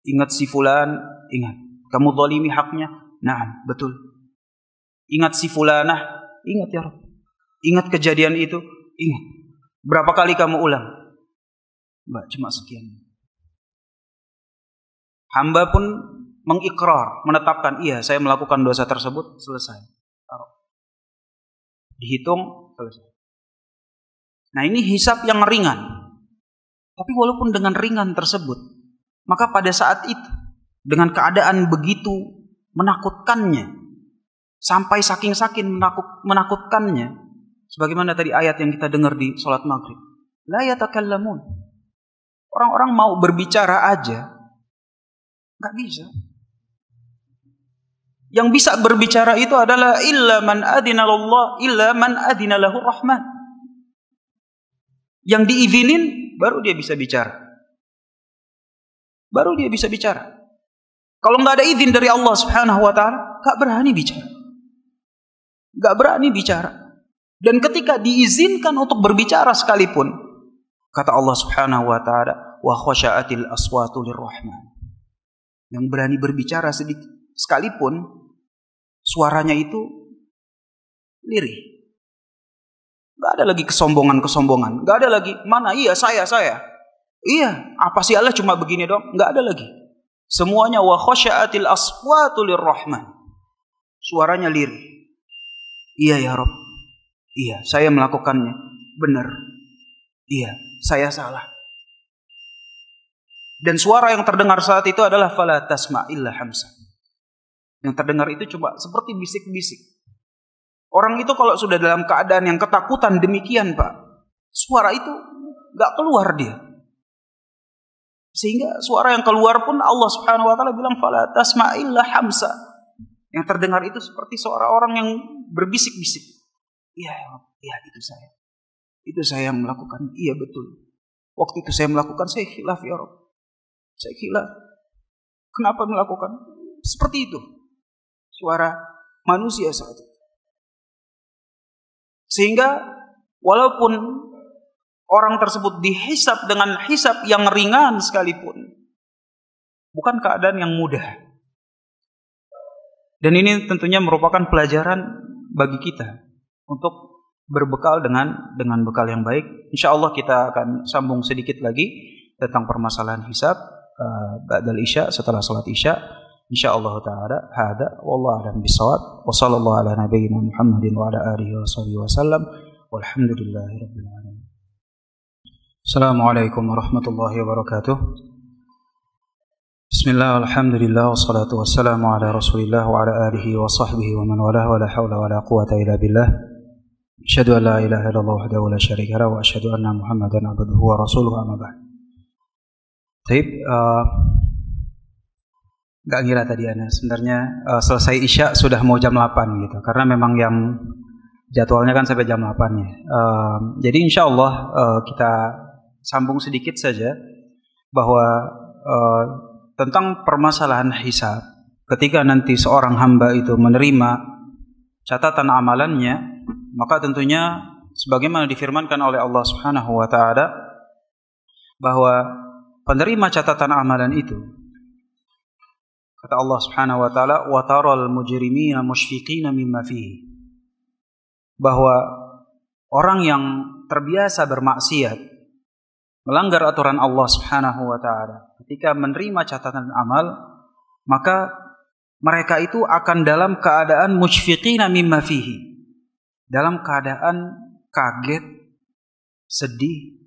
Ingat si fulan? Ingat. Kamu zalimi haknya? Naam, betul. Ingat si fulanah? Ingat ya Rabb. Ingat kejadian itu? Ingat. Berapa kali kamu ulang? Mbak, cuma sekian. Hamba pun mengikrar, menetapkan, iya saya melakukan dosa tersebut, selesai. Taruh. Dihitung, selesai. Nah ini hisab yang ringan. Tapi walaupun dengan ringan tersebut, maka pada saat itu, dengan keadaan begitu menakutkannya, sampai saking-saking menakutkannya, sebagaimana tadi ayat yang kita dengar di sholat maghrib, la yatakallamun. Orang-orang mau berbicara aja, nggak bisa. Yang bisa berbicara itu adalah illa man adina lahu rahman. Yang diizinin baru dia bisa bicara. Baru dia bisa bicara. Kalau nggak ada izin dari Allah Subhanahu wa taala, nggak berani bicara. Nggak berani bicara. Dan ketika diizinkan untuk berbicara sekalipun, kata Allah Subhanahu wa taala, wa khasya'atil aswatu lirrahman. Yang berani berbicara sedikit sekalipun, suaranya itu lirih. Gak ada lagi kesombongan. Gak ada lagi, mana iya saya. Iya, apa sih Allah cuma begini dong? Gak ada lagi. Semuanya wa khasya'atil aswatu lirrahman. Suaranya lirih. Iya ya Rabb. Iya, saya melakukannya. Benar. Iya, saya salah. Dan suara yang terdengar saat itu adalah fala tasma' illa hamsa. Yang terdengar itu cuma seperti bisik-bisik. Orang itu kalau sudah dalam keadaan yang ketakutan demikian, Pak, suara itu gak keluar dia. Sehingga suara yang keluar pun Allah Subhanahu wa taala bilang fala tasma' illa hamsa. Yang terdengar itu seperti suara orang yang berbisik-bisik. Iya, ya, itu saya. Itu saya yang melakukan. Iya betul. Waktu itu saya melakukan, saya khilaf ya Rabb. Saya khilaf. Kenapa melakukan? Seperti itu. Suara manusia saat itu. Sehingga walaupun orang tersebut dihisab dengan hisab yang ringan sekalipun, bukan keadaan yang mudah. Dan ini tentunya merupakan pelajaran bagi kita untuk berbekal dengan bekal yang baik. Insyaallah kita akan sambung sedikit lagi tentang permasalahan hisab ba'dal isya, setelah salat isya. Insyaallah taala hada wallahu a'lam bissawab. Wa sallallahu ala nabiyyina Muhammadin wa ala alihi washabihi wasallam. Walhamdulillahirabbil alamin. Assalamualaikum warahmatullahi wabarakatuh. Bismillah, alhamdulillah, wassalatu wassalamu ala rasulillah wa ala alihi wa sahbihi wa man walah wa la hawla wa la quwata illa billah. Asyhadu an la ilaha illallah wahdahu la syarika lahu wa asyhadu anna Muhammadan abduhu wa rasuluhu amma ba'd. Baik, enggak ngira tadi ana sebenarnya selesai isya sudah mau jam 8 gitu. Karena memang yang jadwalnya kan sampai jam 8 ya. Jadi insyaallah kita sambung sedikit saja bahwa tentang permasalahan hisab. Ketika nanti seorang hamba itu menerima catatan amalannya, maka tentunya sebagaimana difirmankan oleh Allah Subhanahu wa taala bahwa penerima catatan amalan itu, kata Allah Subhanahu wa taala, wa taral mujrimina mushfiqina mimma fihi, bahwa orang yang terbiasa bermaksiat, melanggar aturan Allah Subhanahu wa taala, ketika menerima catatan amal, maka mereka itu akan dalam keadaan mushfiqina mimma fihi, dalam keadaan kaget, sedih,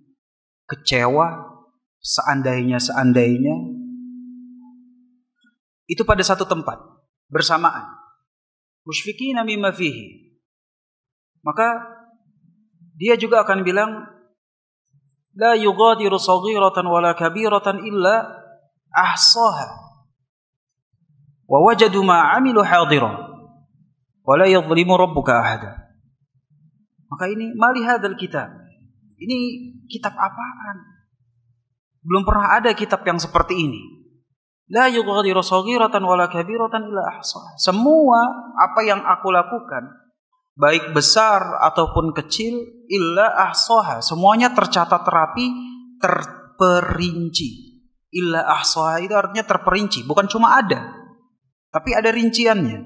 kecewa, seandainya itu pada satu tempat bersamaan. Mushfiqina mimma fihi. Maka dia juga akan bilang, la yughadiru saghiratan wala kabiratan illa ahsaha wa wajadu ma 'amilu hadiran wa la yadhlimu rabbuka ahada. Maka ini mali hadzal kitab. Ini kitab apaan? Belum pernah ada kitab yang seperti ini. La yughadiru saghiratan wala kabiratan illa ahsaha. Semua apa yang aku lakukan, baik besar ataupun kecil, illa ahsaha, semuanya tercatat rapi, terperinci. Illa ahsaha itu artinya terperinci, bukan cuma ada, tapi ada rinciannya.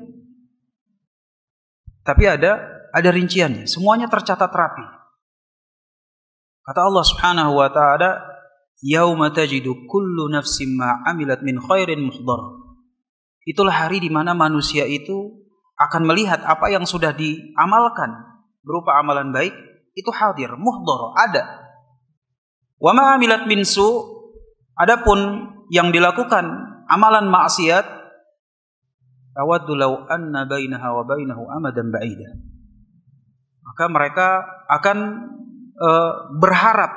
Tapi ada rinciannya, semuanya tercatat rapi. Kata Allah Subhanahu wa taala, yauma tajidu kullu nafsin ma 'amilat min khairin muhdhar. Itulah hari di mana manusia itu akan melihat apa yang sudah diamalkan berupa amalan baik itu hadir, muhdhar, ada. Wa ma 'amilat min su, adapun yang dilakukan amalan maksiat, tawaddu law anna bainaha wa bainahu amadan ba'ida. Maka mereka akan berharap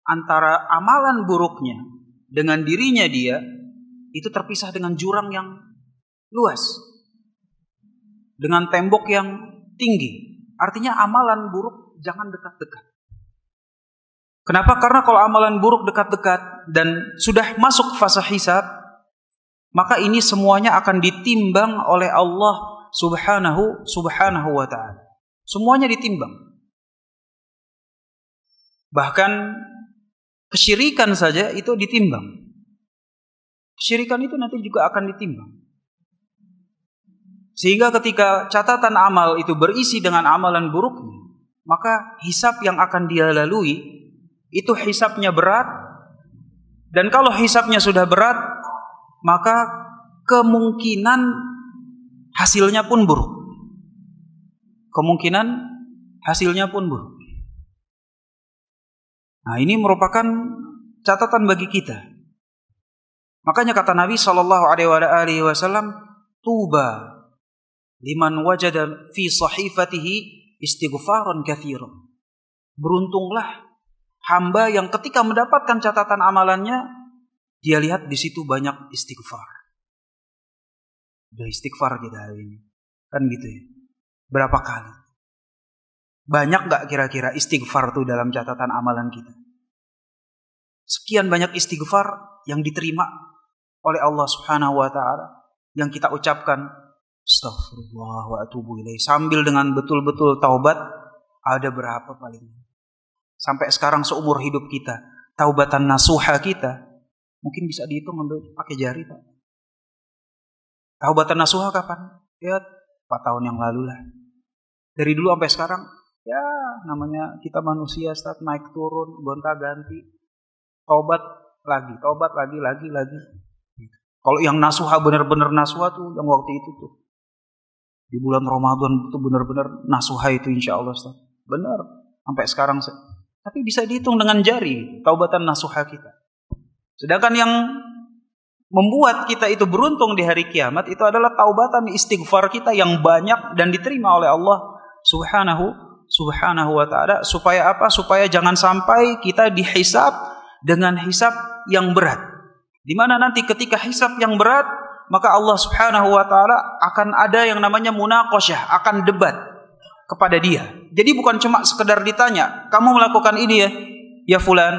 antara amalan buruknya dengan dirinya dia itu terpisah dengan jurang yang luas, dengan tembok yang tinggi. Artinya amalan buruk jangan dekat-dekat. Kenapa? Karena kalau amalan buruk dekat-dekat dan sudah masuk fase hisab, maka ini semuanya akan ditimbang oleh Allah Subhanahu wa ta'ala. Semuanya ditimbang. Bahkan kesyirikan saja itu ditimbang. Kesyirikan itu nanti juga akan ditimbang. Sehingga ketika catatan amal itu berisi dengan amalan buruknya, maka hisab yang akan dia lalui itu hisabnya berat. Dan kalau hisabnya sudah berat, maka kemungkinan hasilnya pun buruk. Kemungkinan hasilnya pun buruk. Nah, ini merupakan catatan bagi kita. Makanya kata Nabi SAW, tuba liman wajada fi sahifatihi istighfaran katsiran. Beruntunglah hamba yang ketika mendapatkan catatan amalannya, dia lihat di situ banyak istighfar. Udah istighfar kita hari ini. Kan gitu ya. Berapa kali? Banyak gak kira-kira istighfar itu dalam catatan amalan kita? Sekian banyak istighfar yang diterima oleh Allah Subhanahu wa ta'ala, yang kita ucapkan astaghfirullah wa atubu ilaih sambil dengan betul-betul taubat, ada berapa paling? sampai sekarang seumur hidup kita, taubatan nasuha kita, mungkin bisa dihitung pakai jari, Pak. Taubatan nasuha kapan? Ya 4 tahun yang lalu lah. Dari dulu sampai sekarang, ya namanya kita manusia, Ustaz, naik turun, gonta-ganti. Taubat lagi. Kalau yang nasuha benar-benar nasuha tuh yang waktu itu tuh. Di bulan Ramadan itu benar-benar nasuha itu insya Allah, Ustaz. Benar. Sampai sekarang. Tapi bisa dihitung dengan jari taubatan nasuha kita. Sedangkan yang membuat kita itu beruntung di hari kiamat itu adalah taubatan istighfar kita yang banyak dan diterima oleh Allah Subhanahu wa ta'ala. Supaya apa? Supaya jangan sampai kita dihisab dengan hisab yang berat. Di mana nanti ketika hisab yang berat, maka Allah Subhanahu wa ta'ala akan ada yang namanya munaqasyah, akan debat kepada dia. Jadi bukan cuma sekedar ditanya, kamu melakukan ini ya fulan.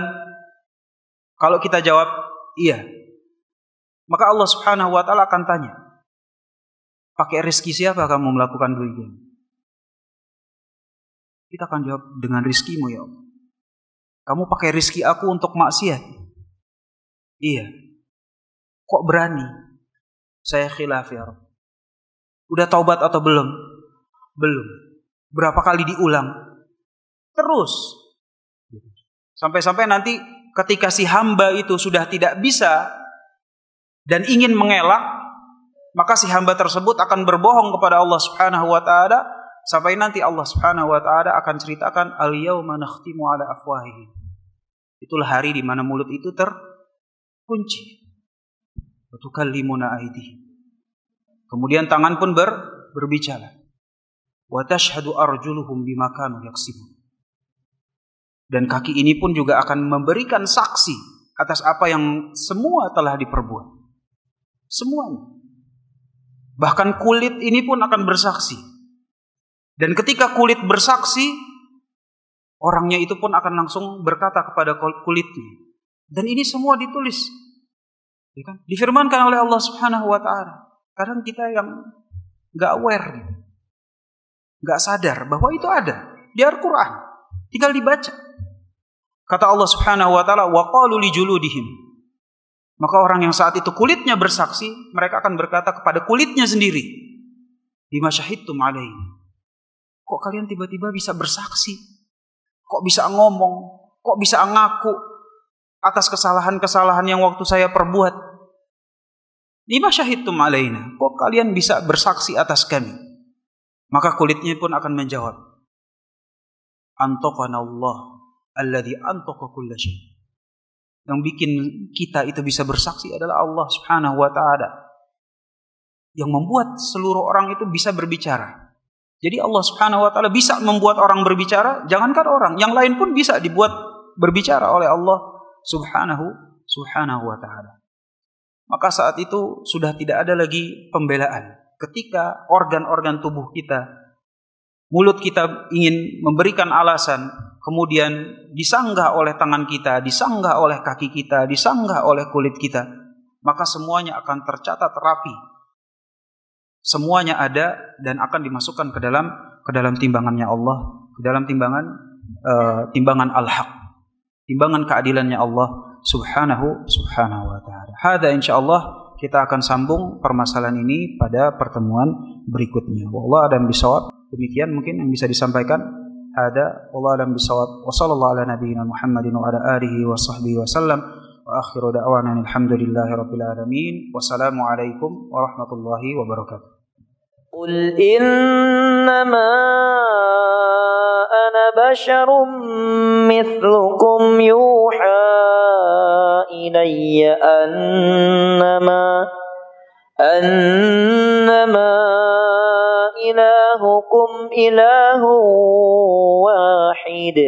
Kalau kita jawab iya, maka Allah Subhanahu wa ta'ala akan tanya, pakai rezeki siapa kamu melakukan demikian? Kita akan jawab, dengan rizkimu ya Allah. Kamu pakai rizki aku untuk maksiat? Iya. Kok berani? Saya khilaf ya Rabb. Udah taubat atau belum? Belum. Berapa kali diulang? Terus. Sampai-sampai nanti ketika si hamba itu sudah tidak bisa dan ingin mengelak, maka si hamba tersebut akan berbohong kepada Allah Subhanahu wa ta'ala, sampai nanti Allah Subhanahu wa ta'ala akan ceritakan, al-yawma nakhtimu ala afwahihim. Itulah hari di mana mulut itu terkunci. Wa tukallimuna aydihim. Kemudian tangan pun berbicara. Wa tashhadu arjuluhum bima kanu yaksibun. Dan kaki ini pun juga akan memberikan saksi atas apa yang semua telah diperbuat. Semuanya. Bahkan kulit ini pun akan bersaksi. Dan ketika kulit bersaksi, orangnya itu pun akan langsung berkata kepada kulitnya. Dan ini semua ditulis. Ya kan? Difirmankan oleh Allah Subhanahu wa ta'ala. Kadang kita yang gak aware, gak sadar bahwa itu ada di Al-Quran. Tinggal dibaca. Kata Allah Subhanahu wa ta'ala, wa qalu li juludihim. Maka orang yang saat itu kulitnya bersaksi, mereka akan berkata kepada kulitnya sendiri, bima syahidtum alaihi. Kok kalian tiba-tiba bisa bersaksi? Kok bisa ngomong? Kok bisa ngaku atas kesalahan-kesalahan yang waktu saya perbuat? Bima syahidtum alaina. Kok kalian bisa bersaksi atas kami? Maka kulitnya pun akan menjawab, antaqana Allah alladzi antaqa kulla syai'. Yang bikin kita itu bisa bersaksi adalah Allah Subhanahu wa ta'ala, yang membuat seluruh orang itu bisa berbicara. Jadi Allah Subhanahu wa ta'ala bisa membuat orang berbicara, jangankan orang, yang lain pun bisa dibuat berbicara oleh Allah Subhanahu wa ta'ala. Maka saat itu sudah tidak ada lagi pembelaan. Ketika organ-organ tubuh kita, mulut kita ingin memberikan alasan, kemudian disanggah oleh tangan kita, disanggah oleh kaki kita, disanggah oleh kulit kita, maka semuanya akan tercatat rapi. Semuanya ada dan akan dimasukkan ke dalam timbangannya Allah, ke dalam timbangan al-haq, timbangan keadilannya Allah Subhanahu wa ta'ala. Hada insyaallah kita akan sambung permasalahan ini pada pertemuan berikutnya. Wallahu a'lam bishawab. Demikian mungkin yang bisa disampaikan. Hada wallahu a'lam bishawab. Wa sallallahu ala nabiyyina Muhammadin wa ala alihi wa sahbihi wa sallam. Wa akhiru da'wana alhamdulillahi rabbil alamin. Wassalamu alaikum warahmatullahi wabarakatuh. Qul innama ana basyarum mithlukum yuha ilayya annama ilahukum ilahu wahid.